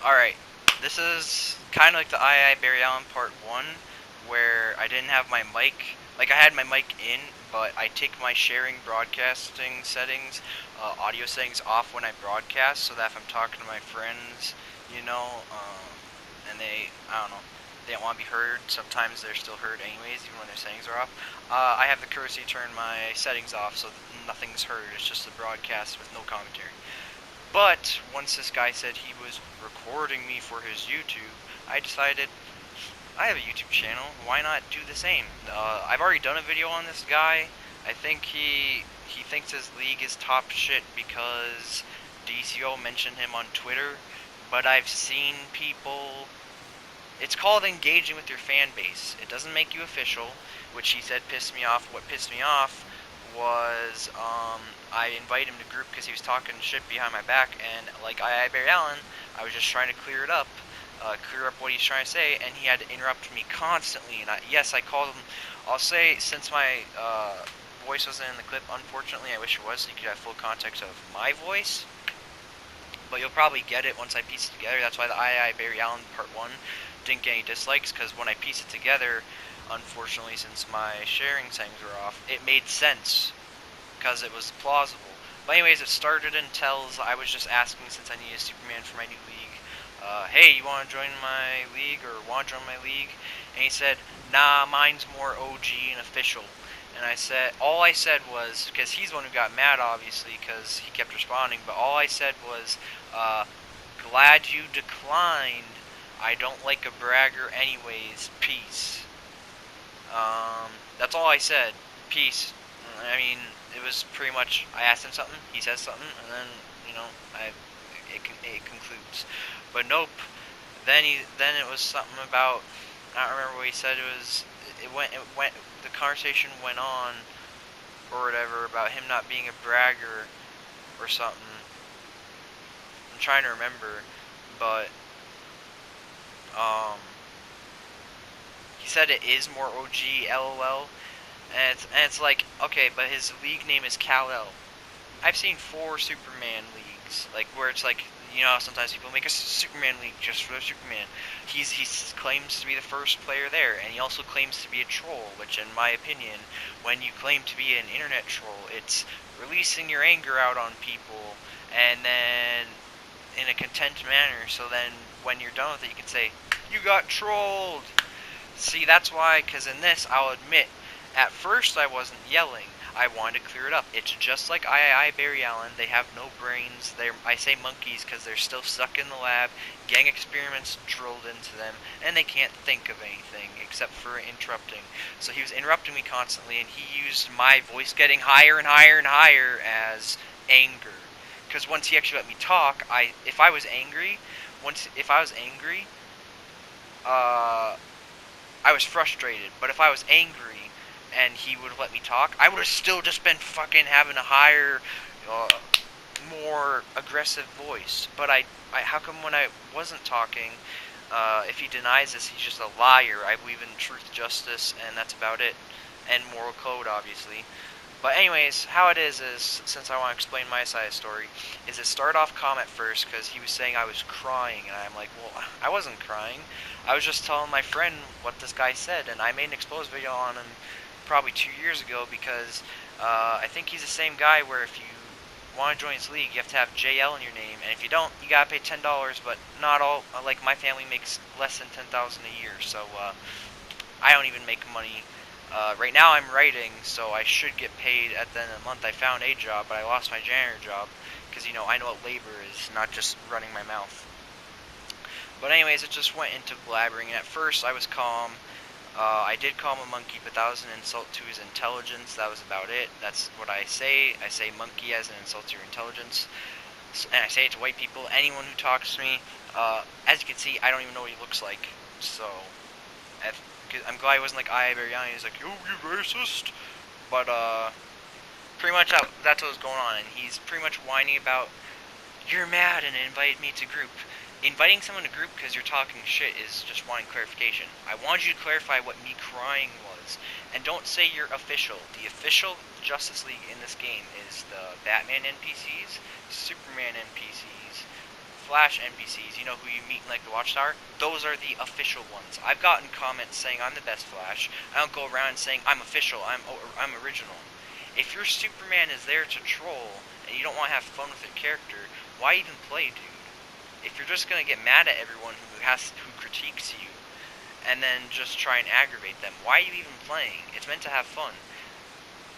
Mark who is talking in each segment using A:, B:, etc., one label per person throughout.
A: Alright, this is kind of like the II Barry Allen Part 1, where I didn't have my mic. Like, I had my mic in, but I take my sharing broadcasting settings, audio settings off when I broadcast, so that if I'm talking to my friends, you know, and I don't know, they don't want to be heard. Sometimes they're still heard anyways, even when their settings are off. I have the courtesy to turn my settings off so that nothing's heard. It's just the broadcast with no commentary. But once this guy said he was recording me for his YouTube, I decided I have a YouTube channel. Why not do the same? I've already done a video on this guy. I think he thinks his league is top shit because DCO mentioned him on Twitter. But I've seen people. It's called engaging with your fan base. It doesn't make you official, which he said pissed me off. What pissed me off was I invited him to group because he was talking shit behind my back, and like I Barry Allen, I was just trying to clear up what he's trying to say, and he had to interrupt me constantly. And yes, I called him. I'll say, since my voice wasn't in the clip, unfortunately, I wish it was, so you could have full context of my voice. But you'll probably get it once I piece it together. That's why the II Barry Allen Part 1 didn't get any dislikes, because when I piece it together, unfortunately, since my sharing settings were off, it made sense, because it was plausible. But anyways, it started in tells. I was just asking, since I needed Superman for my new league, hey, you want to join my league, or want to join my league? And he said, nah, mine's more OG and official. And I said, all I said was, because he's the one who got mad, obviously, because he kept responding, but all I said was, glad you declined. I don't like a bragger anyways. Peace. That's all I said. Peace. I mean, it was pretty much, I asked him something, he says something, and then, you know, it concludes. But nope. Then it was something about, I don't remember what he said. It went. The conversation went on, or whatever, about him not being a bragger, or something. I'm trying to remember, but he said it is more OG, LOL, and it's like, okay, but his league name is Kal-El. I've seen 4 Superman leagues, like, where it's like, you know, sometimes people make a Superman league just for Superman. He claims to be the first player there, and he also claims to be a troll, which, in my opinion, when you claim to be an internet troll, it's releasing your anger out on people, and then in a content manner, so then when you're done with it, you can say, you got trolled! See, that's why, because in this, I'll admit, at first I wasn't yelling. I wanted to clear it up. It's just like III Barry Allen. They have no brains. I say monkeys because they're still stuck in the lab, getting experiments drilled into them, and they can't think of anything except for interrupting. So he was interrupting me constantly, and he used my voice getting higher and higher and higher as anger. Because once he actually let me talk, if I was angry, I was frustrated. But if I was angry and he would have let me talk, I would have still just been fucking having a higher, more aggressive voice. But how come when I wasn't talking, if he denies this, he's just a liar. I believe in truth, justice, and that's about it. And moral code, obviously. But anyways, how it is, since I want to explain my side of the story, is it started off calm at first, because he was saying I was crying, and I'm like, well, I wasn't crying. I was just telling my friend what this guy said, and I made an exposed video on him probably 2 years ago, because I think he's the same guy where if you want to join his league, you have to have JL in your name, and if you don't, you gotta pay $10, but not all, like my family makes less than $10,000 a year, so I don't even make money. Right now I'm writing, so I should get paid at the end of the month. I found a job, but I lost my janitor job, because, you know, I know what labor is, not just running my mouth. But anyways, it just went into blabbering, and at first I was calm. I did call him a monkey, but that was an insult to his intelligence. That was about it. That's what I say. I say monkey as an insult to your intelligence. And I say it to white people, anyone who talks to me. As you can see, I don't even know what he looks like. So, I'm glad he wasn't like I Barry Allen. He's like, you racist. But, pretty much that's what was going on. And he's pretty much whining about, you're mad, and invited me to group. Inviting someone to group because you're talking shit is just wanting clarification. I wanted you to clarify what me crying was. And don't say you're official. The official Justice League in this game is the Batman NPCs, Superman NPCs, Flash NPCs, you know, who you meet in like the Watchtower, those are the official ones. I've gotten comments saying I'm the best Flash. I don't go around saying I'm official, I'm original. If your Superman is there to troll and you don't want to have fun with your character, why even play, dude? If you're just gonna get mad at everyone who critiques you, and then just try and aggravate them, why are you even playing? It's meant to have fun.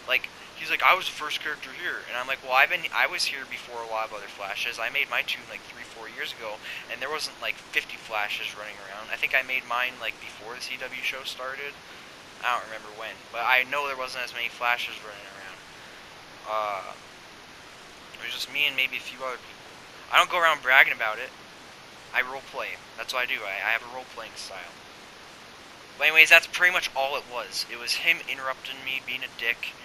A: Like, he's like, I was the first character here, and I'm like, well, I was here before a lot of other Flashes. I made my tune like 3-4 years ago, and there wasn't like 50 Flashes running around. I think I made mine like before the CW show started. I don't remember when, but I know there wasn't as many Flashes running around. It was just me and maybe a few other people. I don't go around bragging about it. I roleplay. That's what I do. I have a role-playing style. But anyways, that's pretty much all it was. It was him interrupting me, being a dick,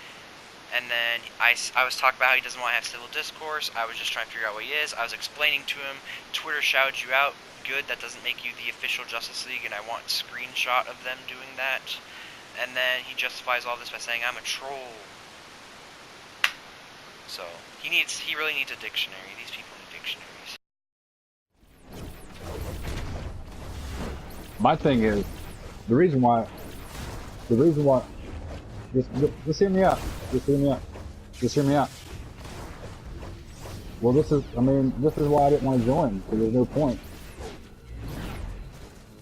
A: and then I was talking about how he doesn't want to have civil discourse. I was just trying to figure out what he is. I was explaining to him, Twitter shouted you out. Good, that doesn't make you the official Justice League, and I want a screenshot of them doing that. And then he justifies all this by saying I'm a troll. So, he really needs a dictionary. These people need dictionaries.
B: My thing is, the reason why, just hear me out. Just hear me out. Well, this is why I didn't want to join, because there's no point.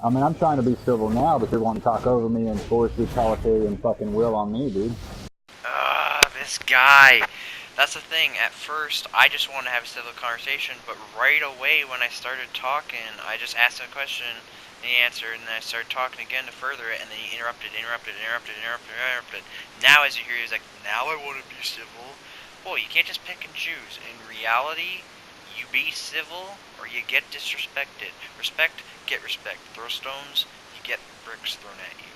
B: I mean, I'm trying to be civil now, but you're wanting to talk over me and force your totalitarian fucking will on me, dude.
A: This guy. That's the thing. At first, I just wanted to have a civil conversation, but right away when I started talking, I just asked him a question, and he answered, and then I started talking again to further it, and then he interrupted. Now, as you hear, he's like, now I want to be civil. Boy, you can't just pick and choose. In reality, you be civil, or you get disrespected. Respect, get respect. Throw stones, you get bricks thrown at you.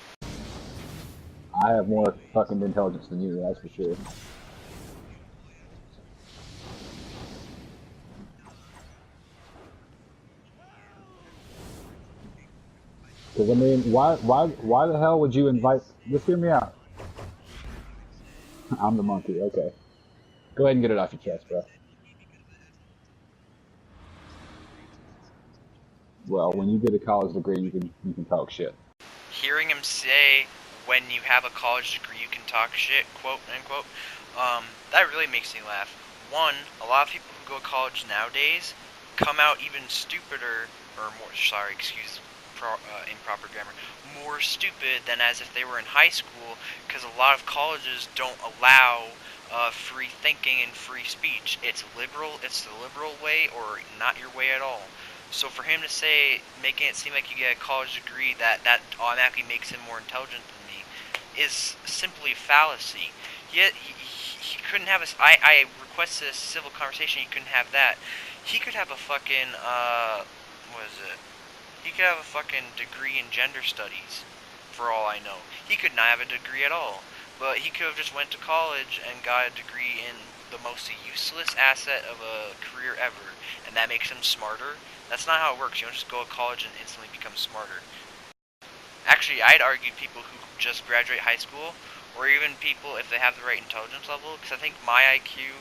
B: I have more fucking intelligence than you, that's for sure. Because, I mean, why the hell would you invite... Just hear me out. I'm the monkey, okay. Go ahead and get it off your chest, bro. Well, when you get a college degree, you can talk shit.
A: Hearing him say, when you have a college degree, you can talk shit, quote, unquote, that really makes me laugh. One, a lot of people who go to college nowadays come out even stupider, or more, sorry, excuse improper grammar, more stupid than as if they were in high school, because a lot of colleges don't allow free thinking and free speech. It's the liberal way, or not your way at all. So for him to say, making it seem like you get a college degree, that automatically makes him more intelligent than me, is simply a fallacy. Yet he couldn't have I requested a civil conversation, he couldn't have that. He could have a fucking, what is it? He could have a fucking degree in gender studies, for all I know. He could not have a degree at all. But he could have just went to college and got a degree in the most useless asset of a career ever, and that makes him smarter. That's not how it works. You don't just go to college and instantly become smarter. Actually, I'd argue people who just graduate high school, or even people if they have the right intelligence level, because I think my IQ,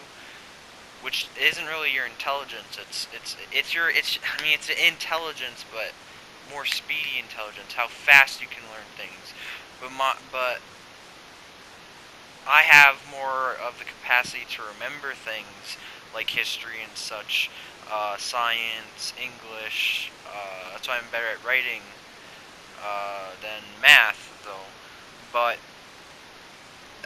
A: which isn't really your intelligence, it's intelligence, but more speedy intelligence, how fast you can learn things. But I have more of the capacity to remember things like history and such, science, English. That's why I'm better at writing than math, though. But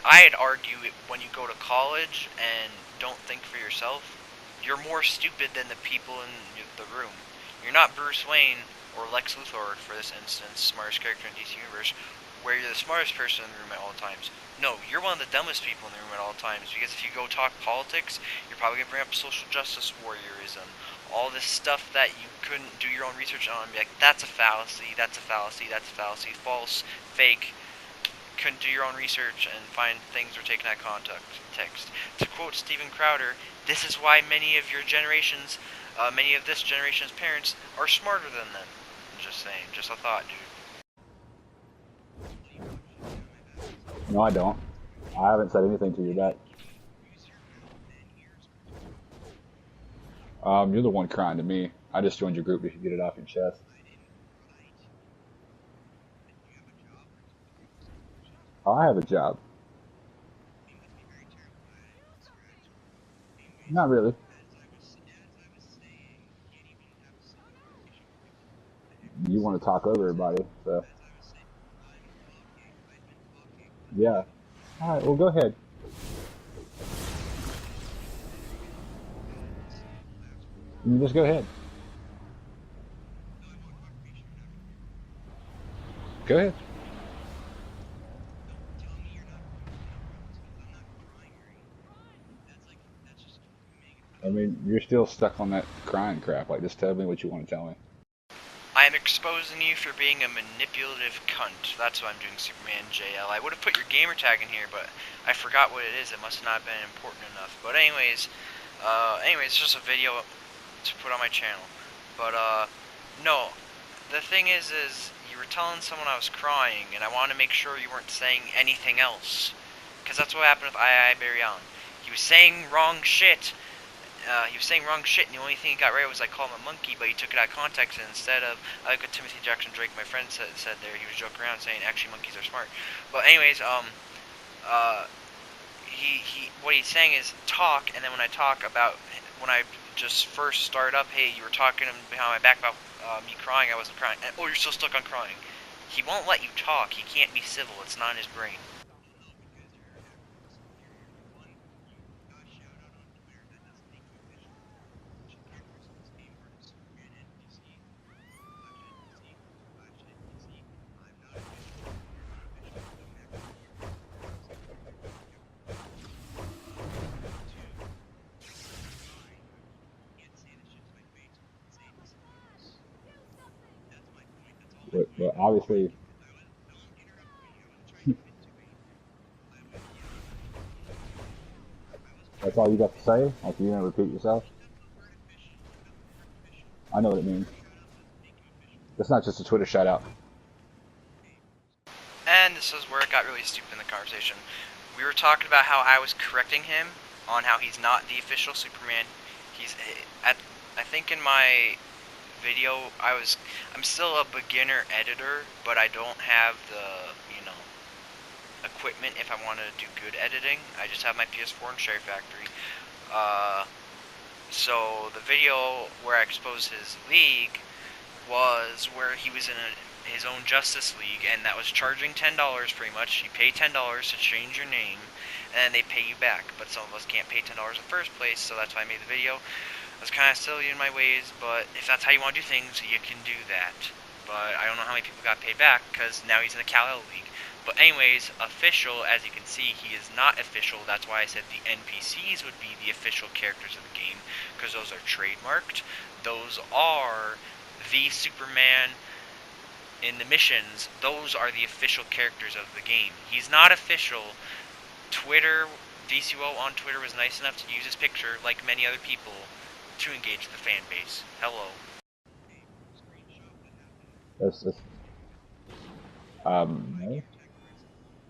A: I'd argue when you go to college and don't think for yourself, you're more stupid than the people in the room. You're not Bruce Wayne or Lex Luthor, for this instance, smartest character in DC Universe, where you're the smartest person in the room at all times. No, you're one of the dumbest people in the room at all times, because if you go talk politics, you're probably going to bring up social justice warriorism, all this stuff that you couldn't do your own research on, and be like, that's a fallacy, that's a fallacy, that's a fallacy, false, fake. Couldn't do your own research and find things were taken out of context. To quote Steven Crowder, this is why many of your generations, many of this generation's parents are smarter than them. I'm just saying, just a thought, dude.
B: No, I don't. I haven't said anything to you back. You're the one crying to me. I just joined your group. You should get it off your chest. Oh, I have a job. Not really. You want to talk over everybody, so yeah. All right, well, go ahead. You just go ahead. Go ahead. I mean, you're still stuck on that crying crap. Like, just tell me what you want to tell me.
A: I am exposing you for being a manipulative cunt. That's what I'm doing, Superman JL. I would have put your gamer tag in here, but I forgot what it is. It must not have been important enough. But anyways, it's just a video to put on my channel. But no, the thing is you were telling someone I was crying, and I wanted to make sure you weren't saying anything else, because that's what happened with I Barry Allen. He was saying wrong shit. And the only thing he got right was I called him a monkey, but he took it out of context, and instead of, like what Timothy Jackson Drake, my friend, said there, he was joking around saying, actually, monkeys are smart. But anyways, what he's saying is talk, and then when I talk about, when I just first start up, hey, you were talking behind my back about me crying, I wasn't crying, and, oh, you're still stuck on crying. He won't let you talk, he can't be civil, it's not in his brain.
B: But obviously, that's all you got to say? Like, you gonna repeat yourself? I know what it means. It's not just a Twitter shout out.
A: And this is where it got really stupid in the conversation. We were talking about how I was correcting him on how he's not the official Superman. He's I think in my video I'm still a beginner editor, but I don't have the, equipment if I want to do good editing. I just have my PS4 and Cherry Factory. So the video where I exposed his league was where he was in his own Justice League, and that was charging $10 pretty much. You pay $10 to change your name, and they pay you back. But some of us can't pay $10 in the first place, so that's why I made the video. I was kind of silly in my ways, but if that's how you want to do things, you can do that. But I don't know how many people got paid back, because now he's in the Kal-El League. But anyways, official, as you can see, he is not official. That's why I said the NPCs would be the official characters of the game, because those are trademarked. Those are the Superman in the missions. Those are the official characters of the game. He's not official. Twitter, DCO on Twitter was nice enough to use his picture, like many other people, to engage the fan base. Hello.
B: No.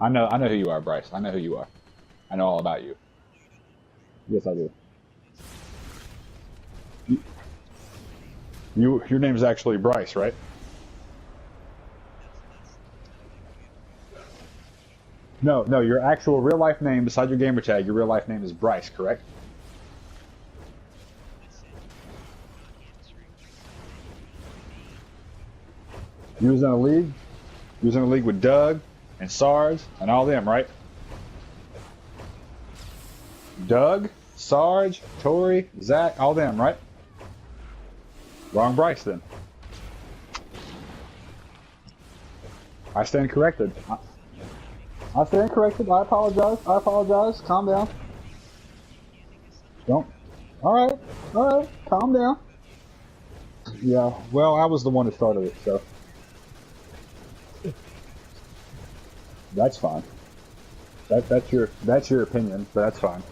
B: I know who you are, Bryce. I know who you are. I know all about you. Yes, I do. Your name is actually Bryce, right? No, your actual real life name beside your gamer tag, your real life name is Bryce, correct? You was in a league? You was in a league with Doug and Sarge and all them, right? Doug, Sarge, Tori, Zach, all them, right? Wrong Bryce then. I stand corrected. I stand corrected. I apologize. I apologize. Calm down. Don't. All right. All right. Calm down. Yeah. Well, I was the one who started it, so that's fine. That's your opinion, but that's fine.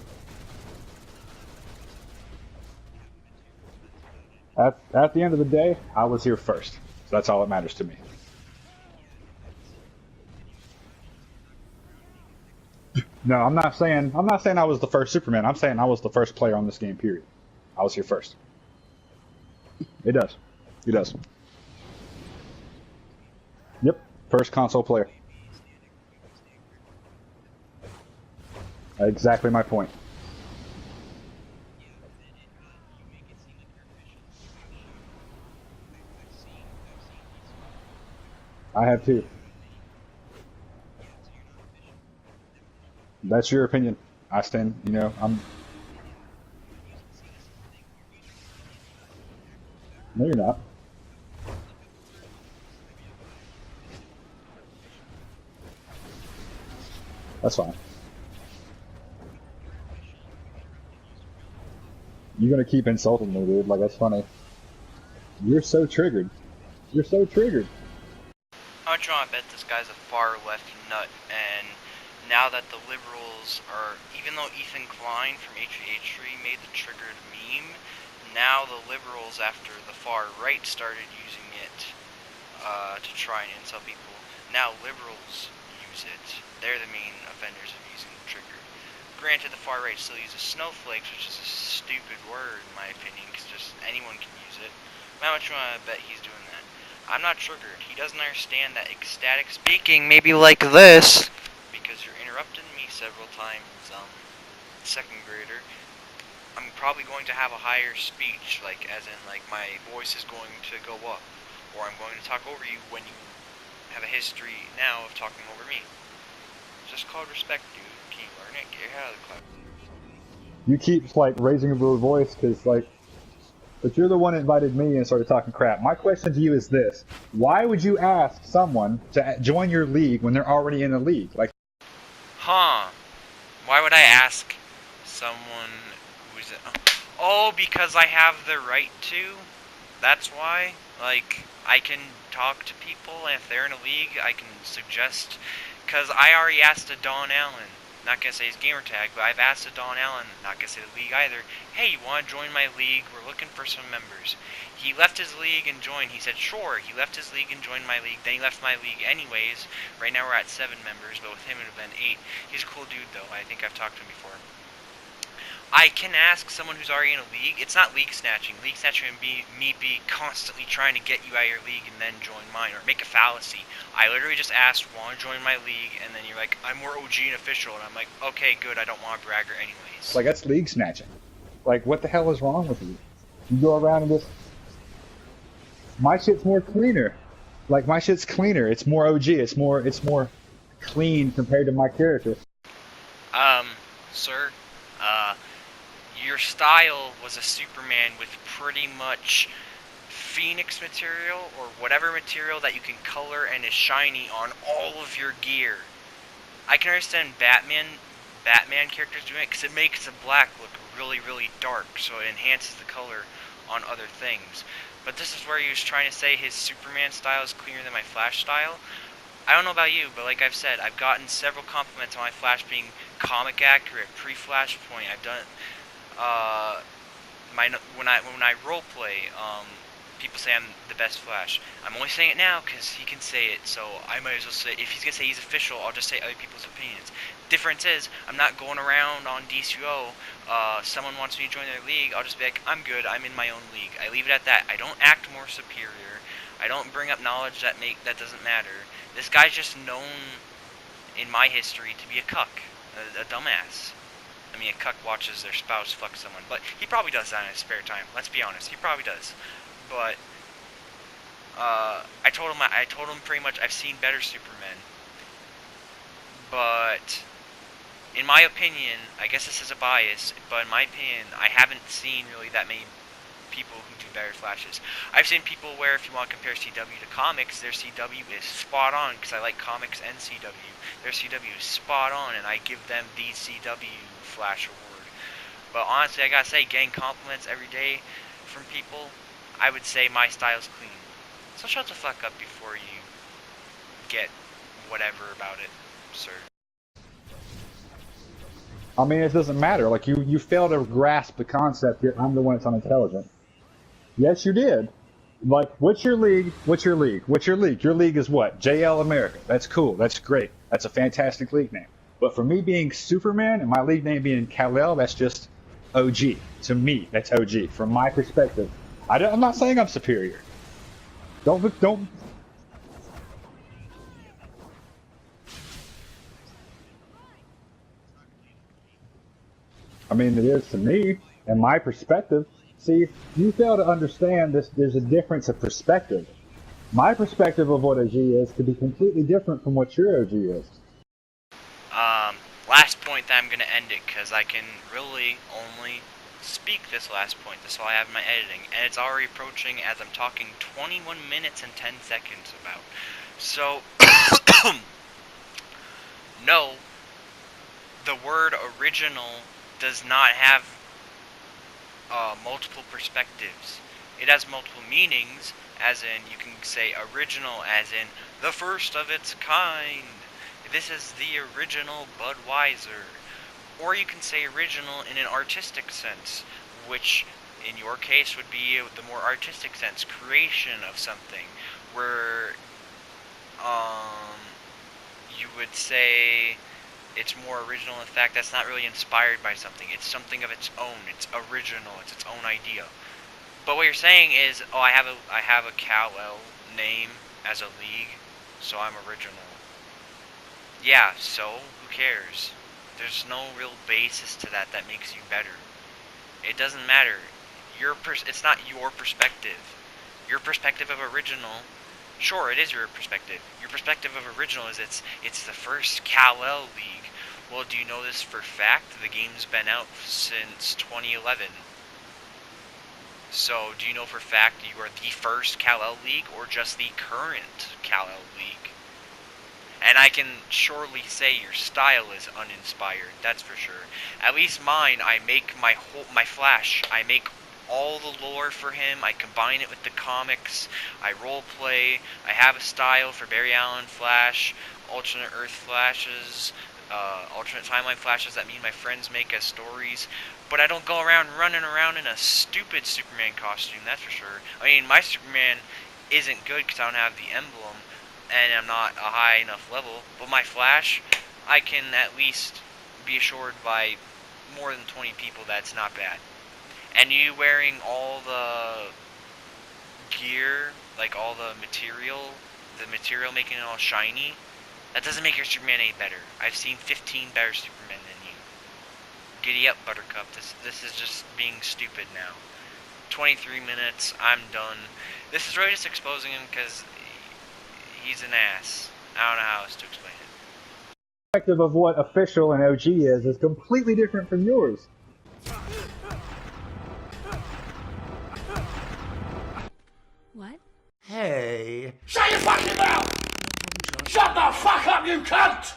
B: At the end of the day, I was here first. So that's all that matters to me. No, I'm not saying I was the first Superman. I'm saying I was the first player on this game, period. I was here first. It does. It does. Yep. First console player. Exactly my point. I have too. That's your opinion. I stand, I'm. No, you're not. That's fine. You're gonna keep insulting me, dude. Like, that's funny. You're so triggered. You're so triggered.
A: How much you want to bet this guy's a far left nut, and now that the liberals are, even though Ethan Klein from H3 made the triggered meme, now the liberals, after the far right started using it to try and insult people, now liberals use it. They're the main offenders of using the trigger. Granted, the far right still uses snowflakes, which is a stupid word in my opinion, because just anyone can use it. How much you want to bet he's doing that? I'm not triggered. He doesn't understand that ecstatic speaking may be like this, because you're interrupting me several times, second grader. I'm probably going to have a higher speech, like, as in, like, my voice is going to go up, or I'm going to talk over you when you have a history now of talking over me. It's just called respect, dude. Can you learn it? Get your head out of the cloud.
B: You keep, like, raising your voice because, like, but you're the one that invited me and started talking crap. My question to you is this. Why would you ask someone to join your league when they're already in the league? Like,
A: Why would I ask someone who's... Oh, because I have the right to? That's why? Like, I can talk to people, and if they're in a league, I can suggest... Because I already asked a Don Allen, not gonna say his gamer tag, but I've asked a Don Allen, not gonna say the league either, hey, you wanna join my league? We're looking for some members. He left his league and joined. He said, sure. He left his league and joined my league. Then he left my league anyways. Right now we're at 7 members, but with him it would have been 8. He's a cool dude, though. I think I've talked to him before. I can ask someone who's already in a league. It's not league snatching. League snatching would be me constantly trying to get you out of your league and then join mine, or make a fallacy. I literally just asked, want to join my league, and then you're like, I'm more OG and official, and I'm like, okay, good, I don't want a bragger anyways.
B: like, that's league snatching. Like, what the hell is wrong with you? You go around and just... My shit's more cleaner. Like, my shit's cleaner. It's more OG. It's more clean compared to my character.
A: Sir, your style was a Superman with pretty much Phoenix material, or whatever material that you can color and is shiny on all of your gear. I can understand Batman characters doing it, because it makes the black look really, really dark, so it enhances the color on other things. But this is where he was trying to say his Superman style is cleaner than my Flash style. I don't know about you, but like I've said, I've gotten several compliments on my Flash being comic accurate, pre-Flashpoint. I've done, when I roleplay, people say I'm the best Flash. I'm only saying it now because he can say it, so I might as well say, if he's gonna say he's official, I'll just say other people's opinions. Difference is, I'm not going around on DCO, someone wants me to join their league, I'll just be like, I'm good, I'm in my own league. I leave it at that. I don't act more superior. I don't bring up knowledge that doesn't matter. This guy's just known in my history to be a cuck, a dumbass. I mean, a cuck watches their spouse fuck someone, but he probably does that in his spare time. Let's be honest, he probably does. But I told him pretty much I've seen better Supermen. But in my opinion, I guess this is a bias, but in my opinion, I haven't seen really that many people who do better Flashes. I've seen people where, if you want to compare CW to comics, their CW is spot on, because I like comics and CW. Their CW is spot on, and I give them the CW Flash award. But honestly, I gotta say, getting compliments every day from people, I would say my style's clean. So shut the fuck up before you get whatever about it, sir.
B: I mean, it doesn't matter. Like, you fail to grasp the concept here. I'm the one that's unintelligent. Yes, you did. Like, what's your league? What's your league? What's your league? Your league is what? JL America. That's cool. That's great. That's a fantastic league name. But for me being Superman and my league name being Kal-El, that's just OG. To me, that's OG. From my perspective, I'm not saying I'm superior. Don't. I mean, it is to me, and my perspective. See, you fail to understand this. There's a difference of perspective. My perspective of what OG is could be completely different from what your OG is.
A: Last point that I'm gonna end it, because I can really only speak this last point. That's all I have in my editing, and it's already approaching, as I'm talking, 21 minutes and 10 seconds about. So, no, the word original does not have multiple perspectives. It has multiple meanings, as in, you can say original as in the first of its kind. This is the original Budweiser. Or you can say original in an artistic sense, which in your case would be the more artistic sense, creation of something, where you would say it's more original in fact that's not really inspired by something. It's something of its own. It's original. It's its own idea. But what you're saying is, oh, I have a Kal-El name as a league, so I'm original. Yeah, so who cares? There's no real basis to that makes you better. It doesn't matter. It's not your perspective. Your perspective of original, sure, it is your perspective. Your perspective of original is it's the first Kal-El league. Well, do you know this for fact? The game's been out since 2011. So, do you know for fact you are the first Kal-El league, or just the current Kal-El league? And I can surely say your style is uninspired, that's for sure. At least mine, I make my Flash, I make all the lore for him, I combine it with the comics, I roleplay, I have a style for Barry Allen Flash, alternate Earth Flashes, alternate timeline Flashes that me and my friends make as stories. But I don't go around running around in a stupid Superman costume, that's for sure. I mean, my Superman isn't good because I don't have the emblem, and I'm not a high enough level, but my Flash, I can at least be assured by more than 20 people that it's not bad. And you wearing all the gear, like all the material making it all shiny, that doesn't make your Superman any better. I've seen 15 better Supermen than you. Giddy up, Buttercup. This is just being stupid now. 23 minutes, I'm done. This is really just exposing him because he's an ass. I don't know how else to explain it.
B: Perspective of what official and OG is completely different from yours.
C: What?
D: Hey. Shut your fucking mouth! Shut the fuck up, you cunt!